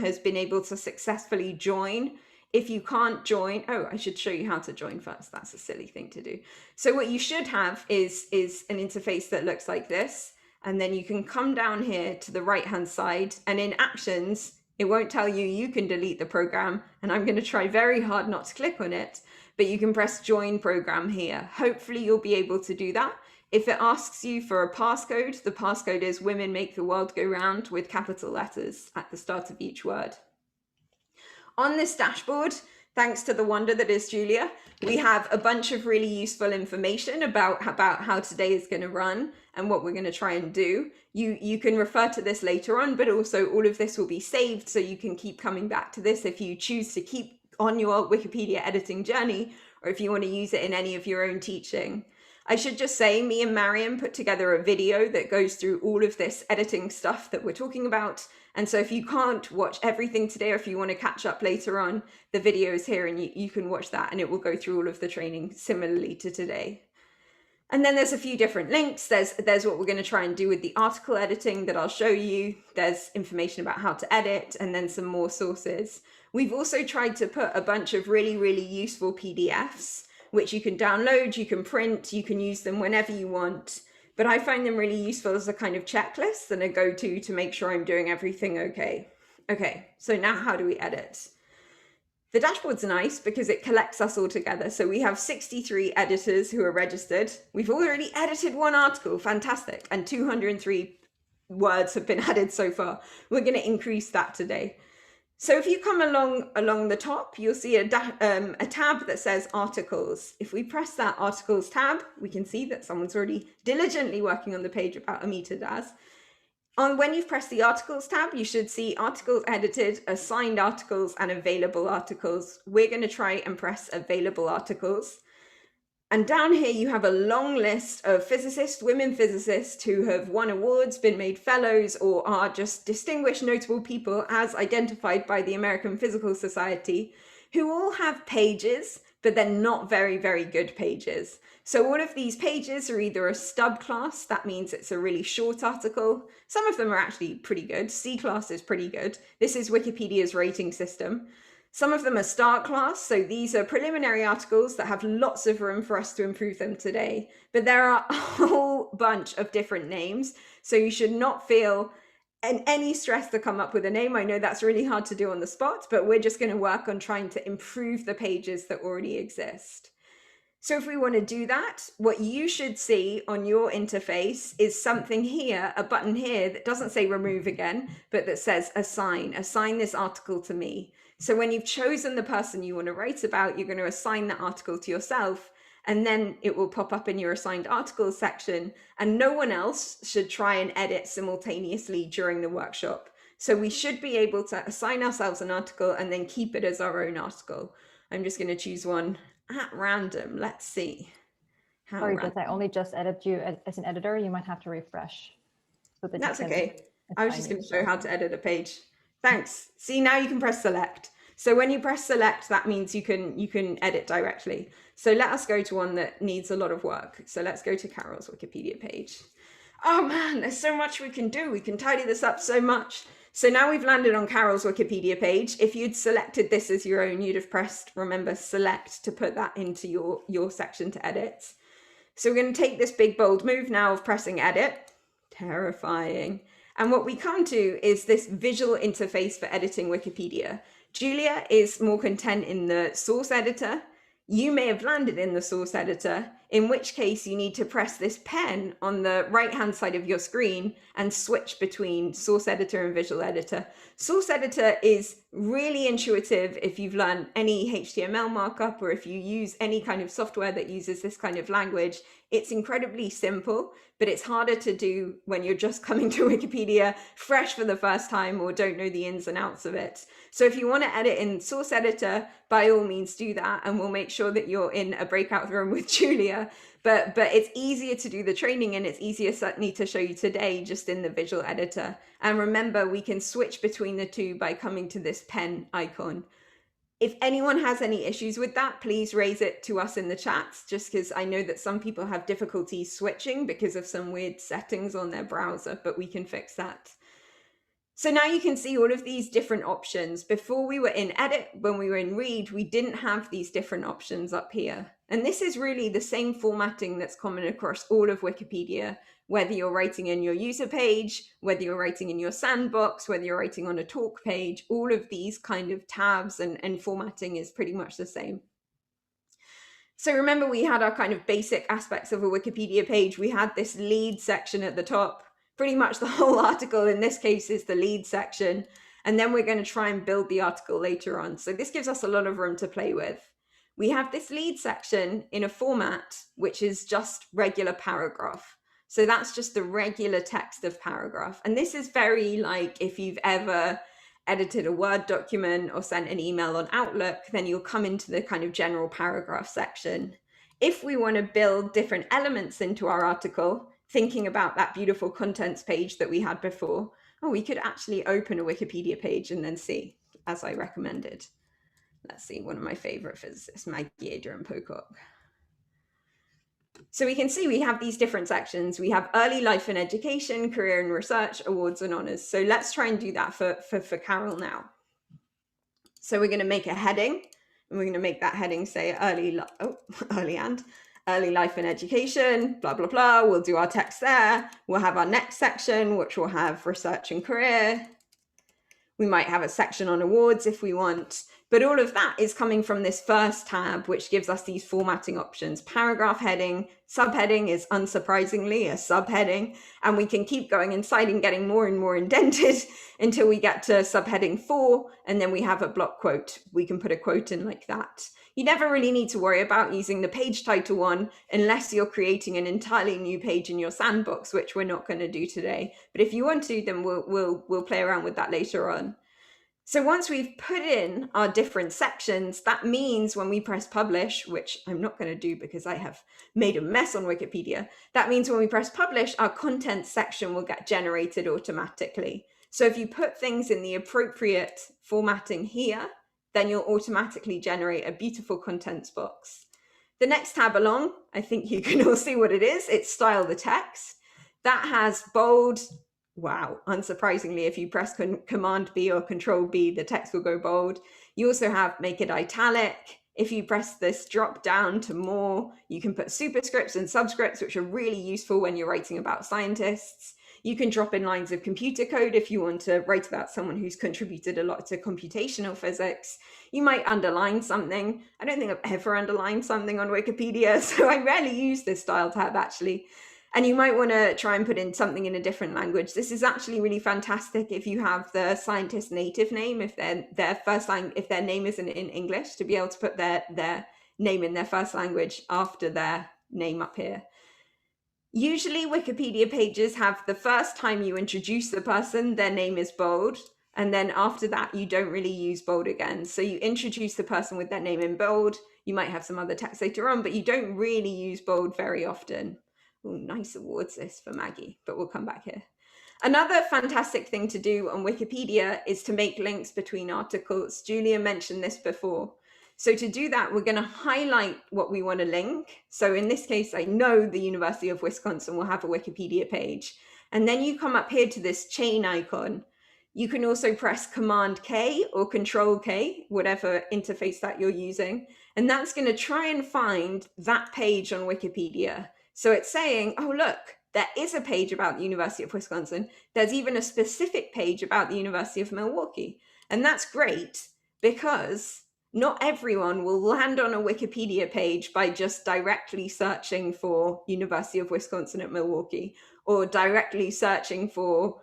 has been able to successfully join. If you can't join, oh, I should show you how to join first. That's a silly thing to do. So what you should have is an interface that looks like this. And then you can come down here to the right-hand side, and in actions, it won't tell you you can delete the program. And I'm going to try very hard not to click on it, but you can press join program here. Hopefully you'll be able to do that. If it asks you for a passcode, the passcode is "Women Make the World Go Round" with capital letters at the start of each word. On this dashboard, thanks to the wonder that is Julia, we have a bunch of really useful information about how today is going to run and what we're going to try and do. You can refer to this later on, but also all of this will be saved, so you can keep coming back to this if you choose to keep on your Wikipedia editing journey, or if you want to use it in any of your own teaching. I should just say, me and Mariam put together a video that goes through all of this editing stuff that we're talking about. And so if you can't watch everything today, or if you want to catch up later on, the video is here and you can watch that, and it will go through all of the training similarly to today. And then there's a few different links. There's what we're going to try and do with the article editing that I'll show you. There's information about how to edit, and then some more sources. We've also tried to put a bunch of really, really useful PDFs, which you can download, you can print, you can use them whenever you want. But I find them really useful as a kind of checklist and a go-to to make sure I'm doing everything okay. Okay, so now how do we edit? The dashboard's nice because it collects us all together. So we have 63 editors who are registered. We've already edited one article, fantastic. And 203 words have been added so far. We're going to increase that today. So if you come along the top, you'll see a tab that says articles. If we press that articles tab, we can see that someone's already diligently working on the page about Amita Das. When you've pressed the articles tab, you should see articles edited, assigned articles, and available articles. We're going to try and press available articles. And down here, you have a long list of physicists, women physicists who have won awards, been made fellows, or are just distinguished, notable people as identified by the American Physical Society, who all have pages, but they're not very, very good pages. So all of these pages are either a stub class, that means it's a really short article. Some of them are actually pretty good. C class is pretty good. This is Wikipedia's rating system. Some of them are start class, so these are preliminary articles that have lots of room for us to improve them today. But there are a whole bunch of different names, so you should not feel any stress to come up with a name. I know that's really hard to do on the spot, but we're just going to work on trying to improve the pages that already exist. So if we want to do that, what you should see on your interface is something here, a button here that doesn't say remove again, but that says assign this article to me. So when you've chosen the person you want to write about, you're going to assign that article to yourself, and then it will pop up in your assigned articles section, and no one else should try and edit simultaneously during the workshop. So we should be able to assign ourselves an article and then keep it as our own article. I'm just going to choose one at random. Let's see. Sorry, Jess, I only just edited you as an editor. You might have to refresh. So that that's okay. I was just going to show how to edit a page. Thanks. See, now you can press select. So when you press select, that means you can edit directly. So let us go to one that needs a lot of work. So let's go to Carol's Wikipedia page. Oh man, there's so much we can do. We can tidy this up so much. So now we've landed on Carol's Wikipedia page. If you'd selected this as your own, you'd have pressed, remember, select to put that into your section to edit. So we're going to take this big bold move now of pressing edit. Terrifying. And what we come to is this visual interface for editing Wikipedia. Julia is more content in the source editor. You may have landed in the source editor, in which case you need to press this pen on the right-hand side of your screen and switch between source editor and visual editor. Source editor is really intuitive if you've learned any HTML markup, or if you use any kind of software that uses this kind of language. It's incredibly simple, but it's harder to do when you're just coming to Wikipedia fresh for the first time or don't know the ins and outs of it. So if you want to edit in source editor, by all means do that, and we'll make sure that you're in a breakout room with Julia. But it's easier to do the training, and it's easier certainly to show you today just in the visual editor. And remember, we can switch between the two by coming to this pen icon. If anyone has any issues with that, please raise it to us in the chats, just because I know that some people have difficulty switching because of some weird settings on their browser, but we can fix that. So now you can see all of these different options. Before we were in edit, when we were in read, we didn't have these different options up here. And this is really the same formatting that's common across all of Wikipedia, whether you're writing in your user page, whether you're writing in your sandbox, whether you're writing on a talk page, all of these kind of tabs and formatting is pretty much the same. So remember, we had our kind of basic aspects of a Wikipedia page. We had this lead section at the top. Pretty much the whole article in this case is the lead section. And then we're going to try and build the article later on. So this gives us a lot of room to play with. We have this lead section in a format which is just regular paragraph. So that's just the regular text of paragraph. And this is very like if you've ever edited a Word document or sent an email on Outlook, then you'll come into the kind of general paragraph section. If we want to build different elements into our article, thinking about that beautiful contents page that we had before, we could actually open a Wikipedia page and then see, as I recommended. Let's see, one of my favorite physicists, Maggie Adrian Pocock. So we can see we have these different sections. We have early life and education, career and research, awards and honors. So let's try and do that for Carol now. So we're going to make a heading, and we're going to make that heading say early life and education, blah, blah, blah. We'll do our text there. We'll have our next section, which will have research and career. We might have a section on awards if we want, but all of that is coming from this first tab, which gives us these formatting options. Paragraph heading, subheading is unsurprisingly a subheading, and we can keep going inside and getting more and more indented until we get to subheading 4, and then we have a block quote. We can put a quote in like that. You never really need to worry about using the page title one unless you're creating an entirely new page in your sandbox, which we're not going to do today. But if you want to, then we'll play around with that later on. So once we've put in our different sections, that means when we press publish, which I'm not going to do because I have made a mess on Wikipedia, that means when we press publish, our content section will get generated automatically. So if you put things in the appropriate formatting here, then you'll automatically generate a beautiful contents box. The next tab along, I think you can all see what it is. It's style the text. That has bold. Wow, unsurprisingly, if you press Command B or Control B, the text will go bold. You also have make it italic. If you press this drop down to more, you can put superscripts and subscripts, which are really useful when you're writing about scientists. You can drop in lines of computer code if you want to write about someone who's contributed a lot to computational physics. You might underline something. I don't think I've ever underlined something on Wikipedia, so I rarely use this style tab actually. And you might want to try and put in something in a different language. This is actually really fantastic if you have the scientist's native name, if their name isn't in English, to be able to put their name in their first language after their name up here. Usually Wikipedia pages have the first time you introduce the person, their name is bold. And then after that, you don't really use bold again. So you introduce the person with their name in bold. You might have some other text later on, but you don't really use bold very often. Oh, nice awards this for Maggie, but we'll come back here. Another fantastic thing to do on Wikipedia is to make links between articles. Julia mentioned this before. So to do that, we're going to highlight what we want to link. So in this case, I know the University of Wisconsin will have a Wikipedia page. And then you come up here to this chain icon. You can also press Command K or Control K, whatever interface that you're using. And that's going to try and find that page on Wikipedia. So it's saying, oh, look, there is a page about the University of Wisconsin. There's even a specific page about the University of Milwaukee. And that's great because not everyone will land on a Wikipedia page by just directly searching for University of Wisconsin at Milwaukee or directly searching for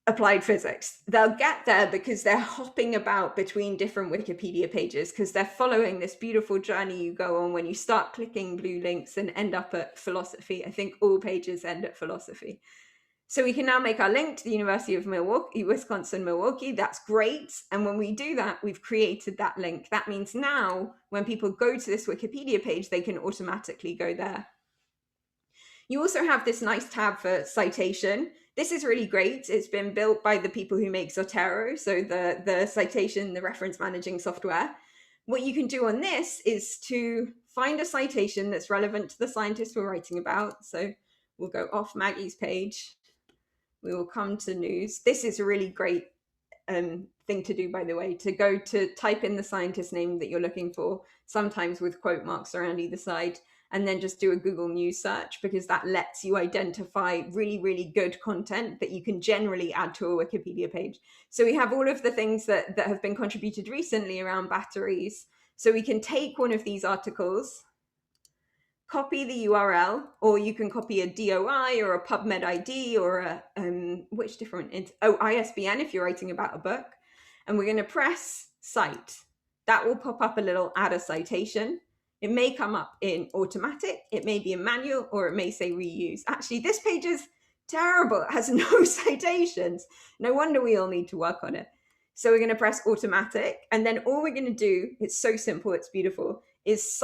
applied physics. They'll get there because they're hopping about between different Wikipedia pages because they're following this beautiful journey you go on when you start clicking blue links and end up at philosophy. I think all pages end at philosophy. So we can now make our link to the University of Milwaukee, Wisconsin, Milwaukee. That's great. And when we do that, we've created that link. That means now when people go to this Wikipedia page, they can automatically go there. You also have this nice tab for citation. This is really great. It's been built by the people who make Zotero, so the citation, the reference managing software. What you can do on this is to find a citation that's relevant to the scientist we're writing about. So we'll go off Maggie's page. We will come to news. This is a really great thing to do, by the way, to go to type in the scientist name that you're looking for, sometimes with quote marks around either side, and then just do a Google News search, because that lets you identify really, really good content that you can generally add to a Wikipedia page. So we have all of the things that have been contributed recently around batteries. So we can take one of these articles, copy the URL, or you can copy a DOI or a PubMed ID or a ISBN if you're writing about a book. And we're going to press cite. That will pop up a little add a citation. It may come up in automatic, it may be in manual, or it may say reuse. Actually, this page is terrible. It has no citations. No wonder we all need to work on it. So we're going to press automatic, and then all we're going to do, it's so simple, it's beautiful, is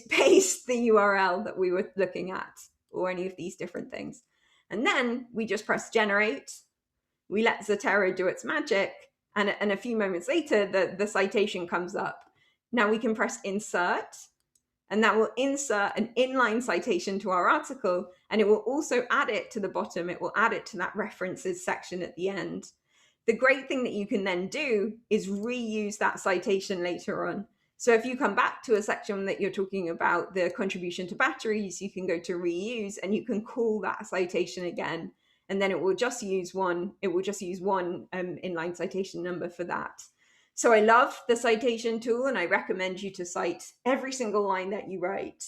paste the URL that we were looking at, or any of these different things. And then we just press generate. We let Zotero do its magic, and a few moments later, the citation comes up. Now we can press insert, and that will insert an inline citation to our article, and it will also add it to the bottom. It will add it to that references section at the end. The great thing that you can then do is reuse that citation later on. So if you come back to a section that you're talking about the contribution to batteries, you can go to reuse and you can call that citation again, and then it will just use one inline citation number for that. So I love the citation tool, and I recommend you to cite every single line that you write.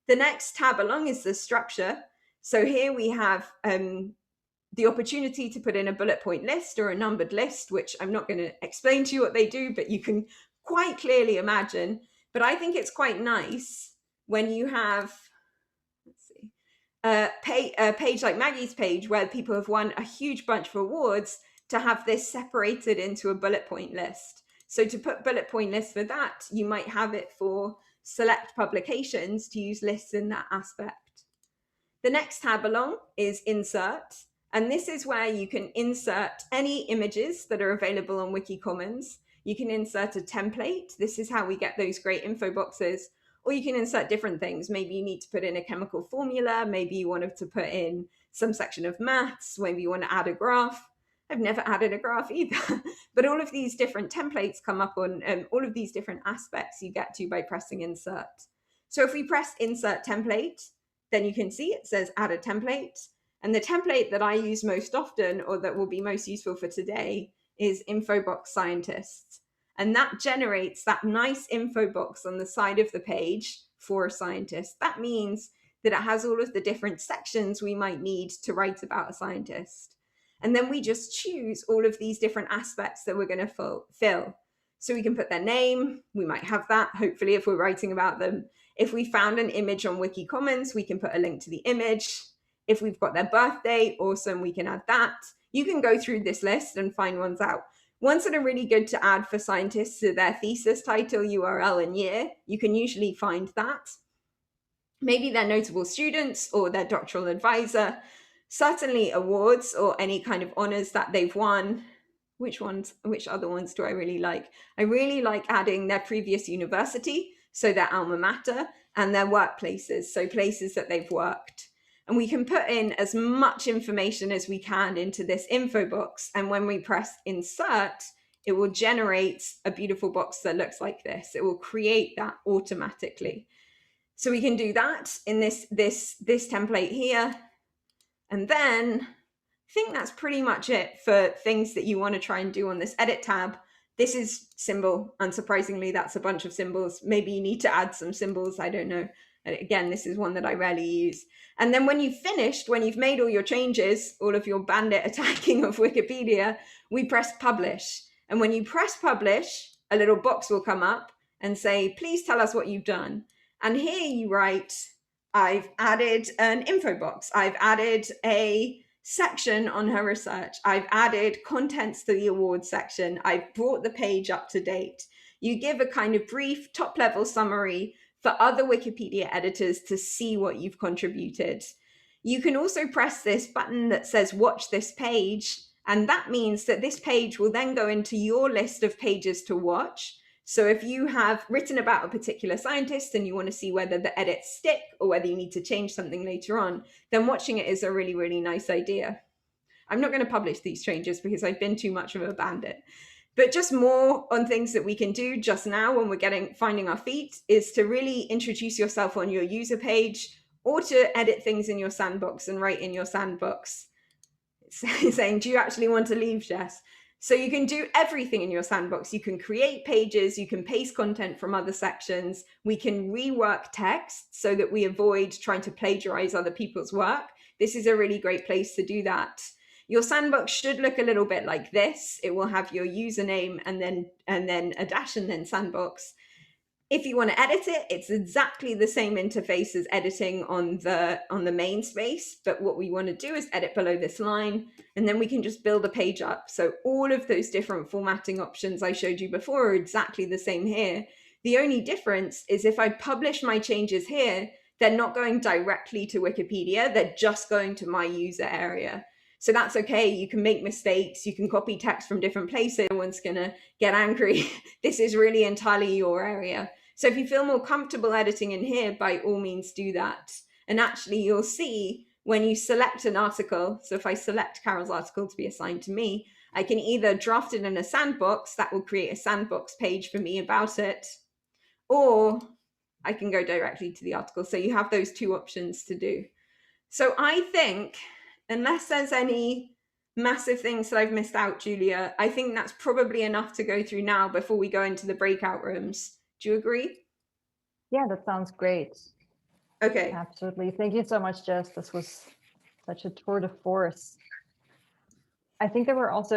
The next tab along is the structure. So here we have the opportunity to put in a bullet point list or a numbered list, which I'm not going to explain to you what they do, but you can quite clearly imagine. But I think it's quite nice when you have, a page like Maggie's page, where people have won a huge bunch of awards, to have this separated into a bullet point list. So to put bullet point lists for that, you might have it for select publications to use lists in that aspect. The next tab along is insert. And this is where you can insert any images that are available on Wiki Commons. You can insert a template. This is how we get those great info boxes. Or you can insert different things. Maybe you need to put in a chemical formula. Maybe you wanted to put in some section of maths. Maybe you want to add a graph. I've never added a graph either. But all of these different templates come up on all of these different aspects you get to by pressing insert. So if we press insert template, then you can see it says add a template. And the template that I use most often, or that will be most useful for today, is info box scientists. And that generates that nice info box on the side of the page for a scientist. That means that it has all of the different sections we might need to write about a scientist. And then we just choose all of these different aspects that we're going to fill. So we can put their name. We might have that, hopefully, if we're writing about them. If we found an image on Wiki Commons, we can put a link to the image. If we've got their birthday, awesome, we can add that. You can go through this list and find ones out. Ones that are really good to add for scientists are their thesis title, URL, and year. You can usually find that. Maybe their notable students or their doctoral advisor. Certainly awards or any kind of honors that they've won. Which other ones do I really like? I really like adding their previous university, so their alma mater, and their workplaces, so places that they've worked. And we can put in as much information as we can into this info box. And when we press insert, it will generate a beautiful box that looks like this. It will create that automatically. So we can do that in this template here. And then I think that's pretty much it for things that you want to try and do on this edit tab. This is symbol. Unsurprisingly, that's a bunch of symbols. Maybe you need to add some symbols. I don't know. Again, this is one that I rarely use. And then when you've finished, when you've made all your changes, all of your bandit attacking of Wikipedia, we press publish. And when you press publish, a little box will come up and say, please tell us what you've done. And here you write, I've added an info box. I've added a section on her research. I've added contents to the awards section. I've brought the page up to date. You give a kind of brief top level summary for other Wikipedia editors to see what you've contributed. You can also press this button that says watch this page, and that means that this page will then go into your list of pages to watch. So if you have written about a particular scientist and you want to see whether the edits stick or whether you need to change something later on, then watching it is a really, really nice idea. I'm not going to publish these changes because I've been too much of a bandit. But just more on things that we can do just now when we're finding our feet is to really introduce yourself on your user page, or to edit things in your sandbox and write in your sandbox. Saying, do you actually want to leave, Jess? So you can do everything in your sandbox. You can create pages, you can paste content from other sections. We can rework text so that we avoid trying to plagiarize other people's work. This is a really great place to do that. Your sandbox should look a little bit like this. It will have your username and then a dash and then sandbox. If you want to edit it, it's exactly the same interface as editing on the main space. But what we want to do is edit below this line, and then we can just build a page up. So all of those different formatting options I showed you before are exactly the same here. The only difference is if I publish my changes here, they're not going directly to Wikipedia. They're just going to my user area. So that's okay. You can make mistakes. You can copy text from different places. No one's going to get angry. This is really entirely your area. So if you feel more comfortable editing in here, by all means do that. And actually you'll see when you select an article, so if I select Carol's article to be assigned to me, I can either draft it in a sandbox, that will create a sandbox page for me about it, or I can go directly to the article. So you have those two options to do. So I think, unless there's any massive things that I've missed out, Julia, I think that's probably enough to go through now before we go into the breakout rooms. Do you agree? Yeah, that sounds great. Okay. Absolutely. Thank you so much, Jess. This was such a tour de force. I think there were also